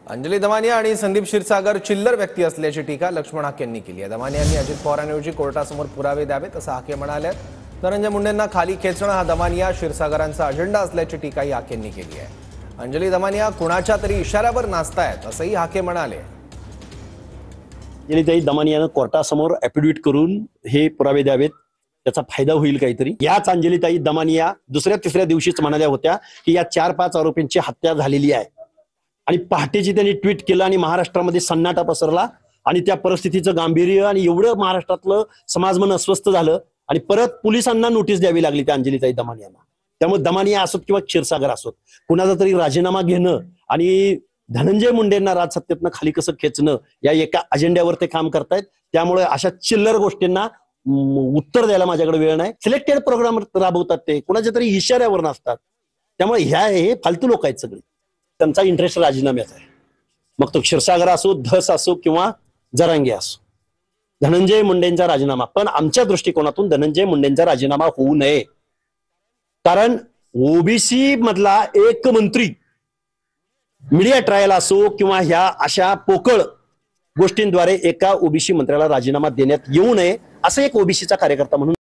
अंजली दमानिया आणि संदीप क्षीरसागर चिल्लर व्यक्ती असल्याची टीका लक्ष्मण हाके यांनी केली आहे। दमानिया यांनी अजित पवारांऐवजी कोर्टासमोर पुरावे द्यावेत असं हाके म्हणाले। धनंजय मुंडेंना खाली खेचणं हा दमानिया क्षीरसागरांचा अजेंडा असल्याची टीकाही हाके यांनी केली आहे। अंजली दमानिया कुणाच्या तरी इशाऱ्यावर नाचतायत असंही हाके म्हणाले। अंजलीताई दमानियानं कोर्टासमोर ॲफिडेव्हिट करून हे पुरावे द्यावेत, त्याचा फायदा होईल काहीतरी। याच अंजलीताई दमानिया दुसऱ्या तिसऱ्या दिवशीच म्हणाल्या होत्या की या 4-5 आरोपींची हत्या झालेली आहे आणि पहाटेची त्यांनी ट्विट केलं आणि महाराष्ट्रामध्ये सन्नाटा पसरला आणि त्या परिस्थितीचं गांभीर्य आणि एवढं महाराष्ट्रातलं समाजमन अस्वस्थ झालं आणि परत पोलिसांना नोटीस द्यावी लागली त्या अंजलीताई दमानियांना। त्यामुळे दमानिया असोत किंवा क्षीरसागर असोत कुणाचा तरी राजीनामा घेणं आणि धनंजय मुंडेंना राजसत्तेतनं खाली कसं खेचणं या एका अजेंड्यावर ते काम करतायत। त्यामुळे अशा चिल्लर गोष्टींना उत्तर द्यायला माझ्याकडे वेळ नाही। सिलेक्टेड प्रोग्राम राबवतात ते कुणाच्या तरी इशाऱ्यावर नसतात। त्यामुळे हे फालतू लोक आहेत सगळे, त्यांचा इंटरेस्ट राजीनाम्याचा आहे। मग तो क्षीरसागर असो, धस असो किंवा जरांगे असो, धनंजय मुंडेंचा राजीनामा, पण आमच्या दृष्टिकोनातून धनंजय मुंडेंचा राजीनामा होऊ नये। कारण ओबीसी मधला एक मंत्री मीडिया ट्रायल असो किंवा ह्या अशा पोकळ गोष्टींद्वारे एका ओबीसी मंत्र्याला राजीनामा देण्यात येऊ नये असं एक ओबीसीचा कार्यकर्ता म्हणून